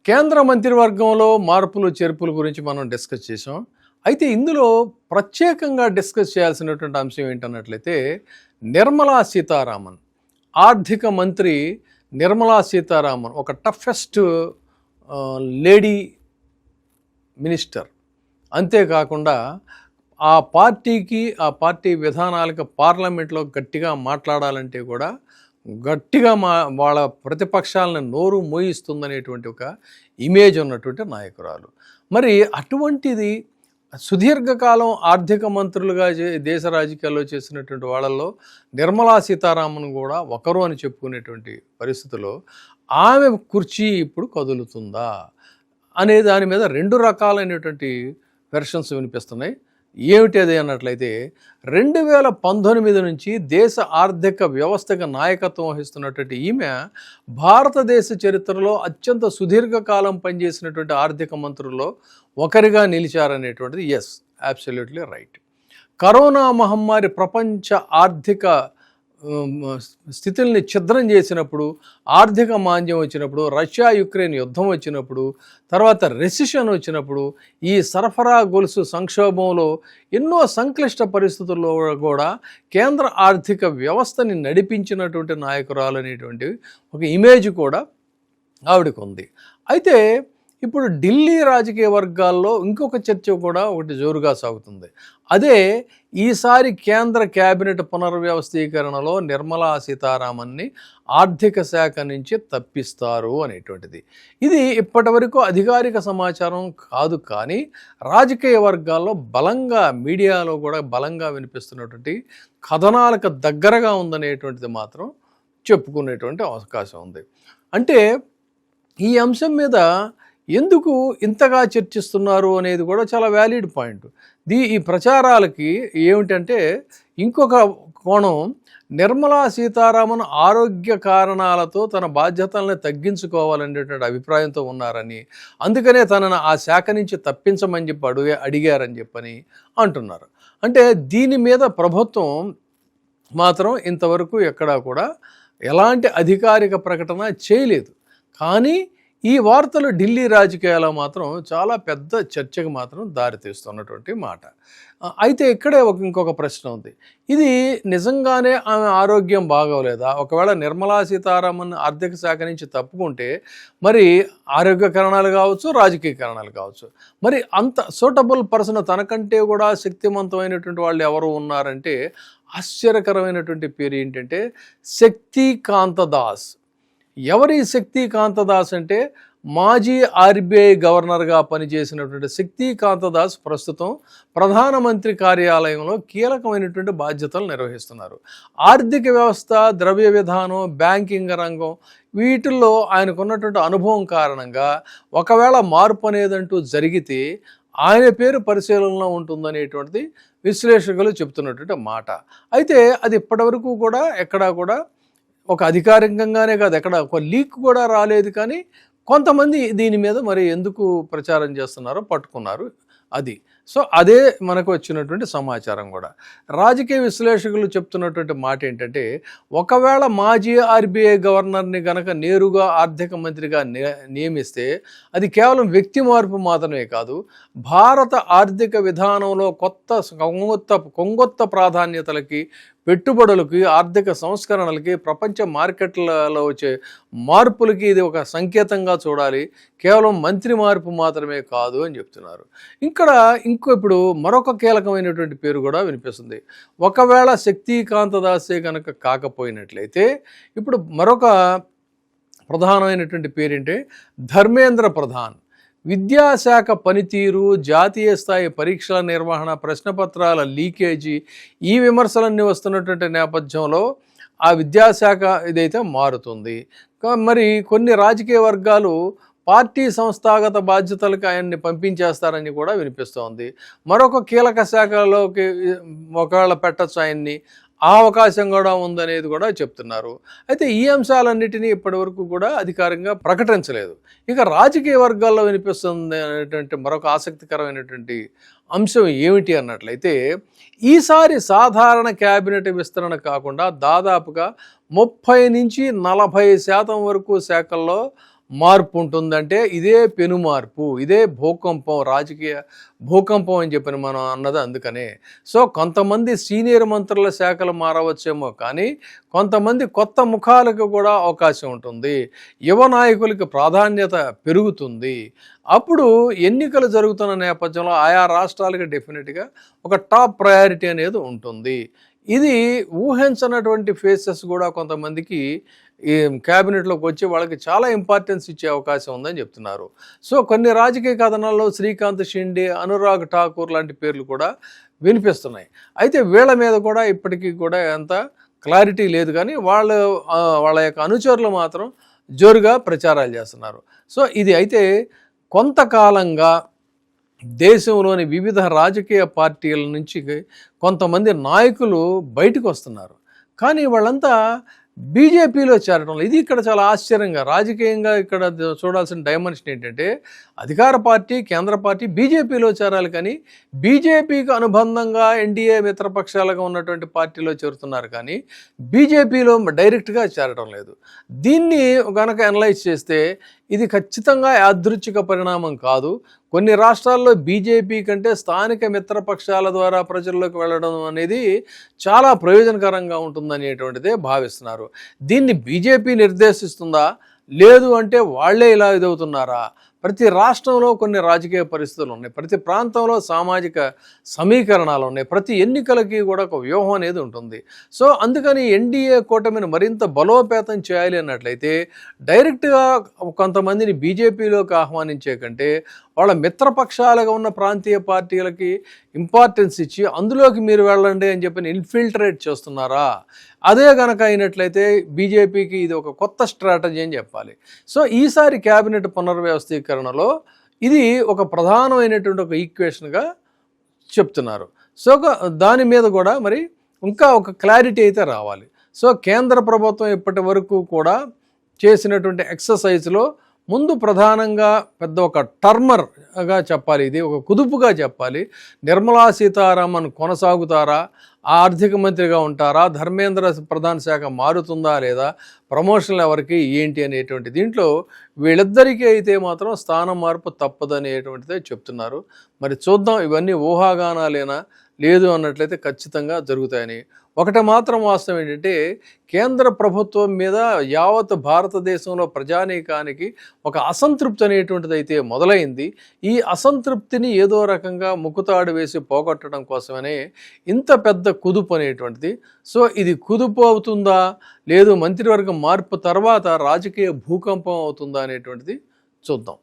కేంద్ర మంత్రివర్గంలో మార్పులు చేర్పుల గురించి మనం డిస్కస్ చేసాం. అయితే ఇందులో ప్రత్యేకంగా డిస్కస్ చేయాల్సినటువంటి అంశం ఏంటన్నట్లయితే నిర్మలా సీతారామన్, ఆర్థిక మంత్రి నిర్మలా సీతారామన్ ఒక టఫెస్ట్ లేడీ మినిస్టర్. అంతేకాకుండా ఆ పార్టీ విధానాలకు పార్లమెంట్లో గట్టిగా మాట్లాడాలంటే కూడా గట్టిగా వాళ్ళ ప్రతిపక్షాలను నోరు మోయిస్తుందనేటువంటి ఒక ఇమేజ్ ఉన్నటువంటి నాయకురాలు. మరి అటువంటిది సుదీర్ఘకాలం ఆర్థిక మంత్రులుగా దేశ రాజకీయాల్లో చేసినటువంటి వాళ్ళల్లో నిర్మలా సీతారామన్ కూడా ఒకరు అని చెప్పుకునేటువంటి పరిస్థితిలో ఆమె కుర్చీ ఇప్పుడు కదులుతుందా అనే దాని మీద రెండు రకాలైనటువంటి వెర్షన్స్ వినిపిస్తున్నాయి. ఏమిటి అది అన్నట్లయితే 2019 నుంచి దేశ ఆర్థిక వ్యవస్థకు నాయకత్వం వహిస్తున్నటువంటి ఈమె భారతదేశ చరిత్రలో అత్యంత సుదీర్ఘకాలం పనిచేసినటువంటి ఆర్థిక మంత్రుల్లో ఒకరిగా నిలిచారనేటువంటిది అబ్సల్యూట్లీ రైట్. కరోనా మహమ్మారి ప్రపంచ ఆర్థిక స్థితుల్ని ఛిద్రం చేసినప్పుడు, ఆర్థిక మాంద్యం వచ్చినప్పుడు, రష్యా యుక్రెయిన్ యుద్ధం వచ్చినప్పుడు, తర్వాత రెసిషన్ వచ్చినప్పుడు, ఈ సరఫరా గొలుసు సంక్షోభంలో ఎన్నో సంక్లిష్ట పరిస్థితుల్లో కూడా కేంద్ర ఆర్థిక వ్యవస్థని నడిపించినటువంటి నాయకురాలు అనేటువంటి ఒక ఇమేజ్ కూడా ఆవిడకు ఉంది. అయితే ఇప్పుడు ఢిల్లీ రాజకీయ వర్గాల్లో ఇంకొక చర్చ కూడా ఒకటి జోరుగా సాగుతుంది. అదే ఈసారి కేంద్ర కేబినెట్ పునర్వ్యవస్థీకరణలో నిర్మలా సీతారామన్ని ఆర్థిక శాఖ నుంచి తప్పిస్తారు అనేటువంటిది. ఇది ఇప్పటి వరకు అధికారిక సమాచారం కాదు, కానీ రాజకీయ వర్గాల్లో బలంగా, మీడియాలో కూడా బలంగా వినిపిస్తున్నటువంటి కథనాలకు దగ్గరగా ఉందనేటువంటిది మాత్రం చెప్పుకునేటువంటి అవకాశం ఉంది. అంటే ఈ అంశం మీద ఎందుకు ఇంతగా చర్చిస్తున్నారు అనేది కూడా చాలా వ్యాలిడ్ పాయింట్. ఈ ప్రచారాలకి ఏమిటంటే ఇంకొక కోణం, నిర్మలా సీతారామన్ ఆరోగ్య కారణాలతో తన బాధ్యతలను తగ్గించుకోవాలనేటువంటి అభిప్రాయంతో ఉన్నారని, అందుకనే తనను ఆ శాఖ నుంచి తప్పించమని చెప్పి అడిగారని చెప్పని అంటున్నారు. అంటే దీని మీద ప్రభుత్వం మాత్రం ఇంతవరకు ఎక్కడా కూడా ఎలాంటి అధికారిక ప్రకటన చేయలేదు. కానీ ఈ వార్తలు ఢిల్లీ రాజకీయాల్లో మాత్రం చాలా పెద్ద చర్చకు మాత్రం దారితీస్తున్నటువంటి మాట. అయితే ఇక్కడే ఇంకొక ప్రశ్న ఉంది. ఇది నిజంగానే ఆమె ఆరోగ్యం బాగోలేదా? ఒకవేళ నిర్మలా సీతారామన్ ఆర్థిక శాఖ నుంచి తప్పుకుంటే మరి ఆరోగ్య కారణాలు కావచ్చు, రాజకీయ కారణాలు కావచ్చు, మరి అంత సూటబుల్ పర్సన్, తనకంటే కూడా శక్తివంతమైనటువంటి వాళ్ళు ఎవరు ఉన్నారంటే ఆశ్చర్యకరమైనటువంటి పేరు ఏంటంటే శక్తికాంత దాస్. ఎవరి శక్తికాంత దాస్ అంటే మాజీ ఆర్బీఐ గవర్నర్గా పనిచేసినటువంటి శక్తికాంత దాస్ ప్రస్తుతం ప్రధానమంత్రి కార్యాలయంలో కీలకమైనటువంటి బాధ్యతలు నిర్వహిస్తున్నారు. ఆర్థిక వ్యవస్థ, ద్రవ్య విధానం, బ్యాంకింగ్ రంగం, వీటిల్లో ఆయనకున్నటువంటి అనుభవం కారణంగా ఒకవేళ మార్పు అనేదంటూ జరిగితే ఆయన పేరు పరిశీలనలో ఉంటుందనేటువంటిది విశ్లేషకులు చెప్తున్నటువంటి మాట. అయితే అది ఇప్పటివరకు కూడా ఎక్కడా కూడా ఒక అధికారికంగానే కాదు, ఎక్కడ ఒక లీక్ కూడా రాలేదు. కానీ కొంతమంది దీని మీద మరి ఎందుకు ప్రచారం చేస్తున్నారో పట్టుకున్నారు అది. సో అదే మనకు వచ్చినటువంటి సమాచారం కూడా. రాజకీయ విశ్లేషకులు చెప్తున్నటువంటి మాట ఏంటంటే, ఒకవేళ మాజీ ఆర్బీఐ గవర్నర్ని గనక నేరుగా ఆర్థిక మంత్రిగా నియమిస్తే అది కేవలం వ్యక్తి మార్పు మాత్రమే కాదు, భారత ఆర్థిక విధానంలో కొంగొత్త ప్రాధాన్యతలకి, పెట్టుబడులకి, ఆర్థిక సంస్కరణలకి, ప్రపంచ మార్కెట్లలో వచ్చే మార్పులకి ఇది ఒక సంకేతంగా చూడాలి, కేవలం మంత్రి మార్పు మాత్రమే కాదు అని చెప్తున్నారు. ఇప్పుడు మరొక కీలకమైనటువంటి పేరు కూడా వినిపిస్తుంది. ఒకవేళ శక్తికాంత దాసే కనుక కాకపోయినట్లయితే ఇప్పుడు మరొక ప్రధానమైనటువంటి పేరేంటే ధర్మేంద్ర ప్రధాన్. విద్యాశాఖ పనితీరు, జాతీయ స్థాయి పరీక్షల నిర్వహణ, ప్రశ్నపత్రాల లీకేజీ, ఈ విమర్శలన్నీ వస్తున్నటువంటి నేపథ్యంలో ఆ విద్యాశాఖ ఇదైతే మారుతుంది. మరి కొన్ని రాజకీయ వర్గాలు పార్టీ సంస్థాగత బాధ్యతలకు ఆయన్ని పంపించేస్తారని కూడా వినిపిస్తోంది. మరొక కీలక శాఖలోకి ఒకవేళ పెట్టచ్చు ఆయన్ని, ఆ అవకాశం కూడా ఉందనేది కూడా చెప్తున్నారు. అయితే ఈ అంశాలన్నిటినీ ఇప్పటివరకు కూడా అధికారికంగా ప్రకటించలేదు. ఇక రాజకీయ వర్గాల్లో వినిపిస్తుంది అనేటువంటి మరొక ఆసక్తికరమైనటువంటి అంశం ఏమిటి అన్నట్లయితే, ఈసారి సాధారణ క్యాబినెట్ విస్తరణ కాకుండా దాదాపుగా 30 నుంచి 40% వరకు శాఖల్లో మార్పు ఉంటుందంటే ఇదే పెను మార్పు, ఇదే భూకంపం, రాజకీయ భూకంపం అని చెప్పిన మనం అన్నది అందుకనే. సో కొంతమంది సీనియర్ మంత్రుల శాఖలు మారవచ్చేమో కానీ కొంతమంది కొత్త ముఖాలకు కూడా అవకాశం ఉంటుంది. యువ నాయకులకి ప్రాధాన్యత పెరుగుతుంది. అప్పుడు ఎన్నికలు జరుగుతున్న నేపథ్యంలో ఆయా రాష్ట్రాలకి డెఫినెట్గా ఒక టాప్ ప్రయారిటీ అనేది ఉంటుంది. ఇది ఊహించనటువంటి ఫేసెస్ కూడా కొంతమందికి ఈ క్యాబినెట్లోకి వచ్చి వాళ్ళకి చాలా ఇంపార్టెన్స్ ఇచ్చే అవకాశం ఉందని చెప్తున్నారు. సో కొన్ని రాజకీయ కథనాల్లో శ్రీకాంత్ షిండే, అనురాగ్ ఠాకూర్ లాంటి పేర్లు కూడా వినిపిస్తున్నాయి. అయితే వీళ్ళ మీద కూడా ఇప్పటికీ కూడా ఎంత క్లారిటీ లేదు కానీ వాళ్ళ యొక్క అనుచరులు మాత్రం జోరుగా ప్రచారాలు చేస్తున్నారు. సో ఇది అయితే కొంతకాలంగా దేశంలోని వివిధ రాజకీయ పార్టీల నుంచి కొంతమంది నాయకులు బయటకు వస్తున్నారు. కానీ వాళ్ళంతా బీజేపీలో చేరడం ఇది ఇక్కడ చాలా ఆశ్చర్యంగా రాజకీయంగా ఇక్కడ చూడాల్సిన డైమెన్షన్ ఏంటంటే అధికార పార్టీ, కేంద్ర పార్టీ బీజేపీలో చేరాలి కానీ బీజేపీకి అనుబంధంగా ఎన్డీఏ మిత్రపక్షాలుగా ఉన్నటువంటి పార్టీలో చేరుతున్నారు కానీ బీజేపీలో డైరెక్ట్గా చేరడం లేదు. దీన్ని కనుక అనలైజ్ చేస్తే ఇది ఖచ్చితంగా యాదృచ్ఛిక పరిణామం కాదు. కొన్ని రాష్ట్రాల్లో బీజేపీ కంటే స్థానిక మిత్రపక్షాల ద్వారా ప్రజల్లోకి వెళ్ళడం అనేది చాలా ప్రయోజనకరంగా ఉంటుందనేటువంటిదే భావిస్తున్నారు. దీన్ని బీజేపీ నిర్దేశిస్తుందా, లేదు అంటే వాళ్లే ఇలా ఇదవుతున్నారా? ప్రతి రాష్ట్రంలో కొన్ని రాజకీయ పరిస్థితులు ఉన్నాయి, ప్రతి ప్రాంతంలో సామాజిక సమీకరణాలు ఉన్నాయి, ప్రతి ఎన్నికలకి కూడా ఒక వ్యూహం అనేది ఉంటుంది. సో అందుకని ఎన్డీఏ కూటమిని మరింత బలోపేతం చేయాలి అన్నట్లయితే డైరెక్ట్గా కొంతమందిని బీజేపీలోకి ఆహ్వానించే కంటే వాళ్ళ మిత్రపక్షాలుగా ఉన్న ప్రాంతీయ పార్టీలకి ఇంపార్టెన్స్ ఇచ్చి అందులోకి మీరు వెళ్ళండి అని చెప్పి ఇన్ఫిల్ట్రేట్ చేస్తున్నారా? అదే కనుక అయినట్లయితే బీజేపీకి ఇది ఒక కొత్త స్ట్రాటజీ అని చెప్పాలి. సో ఈసారి క్యాబినెట్ పునర్వ్యవస్థీకరణలో ఇది ఒక ప్రధానమైనటువంటి ఒక ఈక్వేషన్గా చెప్తున్నారు. సో దాని మీద కూడా మరి ఇంకా ఒక క్లారిటీ అయితే రావాలి. సో కేంద్ర ప్రభుత్వం ఇప్పటి వరకు కూడా చేసినటువంటి ఎక్సర్సైజ్లో ముందు ప్రధానంగా పెద్ద ఒక టర్మర్గా చెప్పాలి, ఇది ఒక కుదుపుగా చెప్పాలి. నిర్మలా సీతారామన్ కొనసాగుతారా, ఆర్థిక మంత్రిగా ఉంటారా, ధర్మేంద్ర ప్రధాన శాఖ మారుతుందా లేదా, ప్రమోషన్లు ఎవరికి ఏంటి అనేటువంటి దీంట్లో వీళ్ళిద్దరికీ అయితే మాత్రం స్థానం మార్పు తప్పదనేటువంటిదే చెప్తున్నారు. మరి చూద్దాం, ఇవన్నీ ఊహాగానాలేనా లేదు అన్నట్లయితే ఖచ్చితంగా జరుగుతాయని. ఒకటి మాత్రం వాస్తవం ఏంటంటే కేంద్ర ప్రభుత్వం మీద యావత్ భారతదేశంలో ప్రజానీకానికి ఒక అసంతృప్తి అనేటువంటిది అయితే మొదలైంది. ఈ అసంతృప్తిని ఏదో రకంగా ముక్కుతాడు వేసి పోగొట్టడం కోసమనే ఇంత పెద్ద కుదుపు అనేటువంటిది. సో ఇది కుదుపు అవుతుందా, లేదు మంత్రివర్గం మార్పు తర్వాత రాజకీయ భూకంపం అవుతుందా అనేటువంటిది చూద్దాం.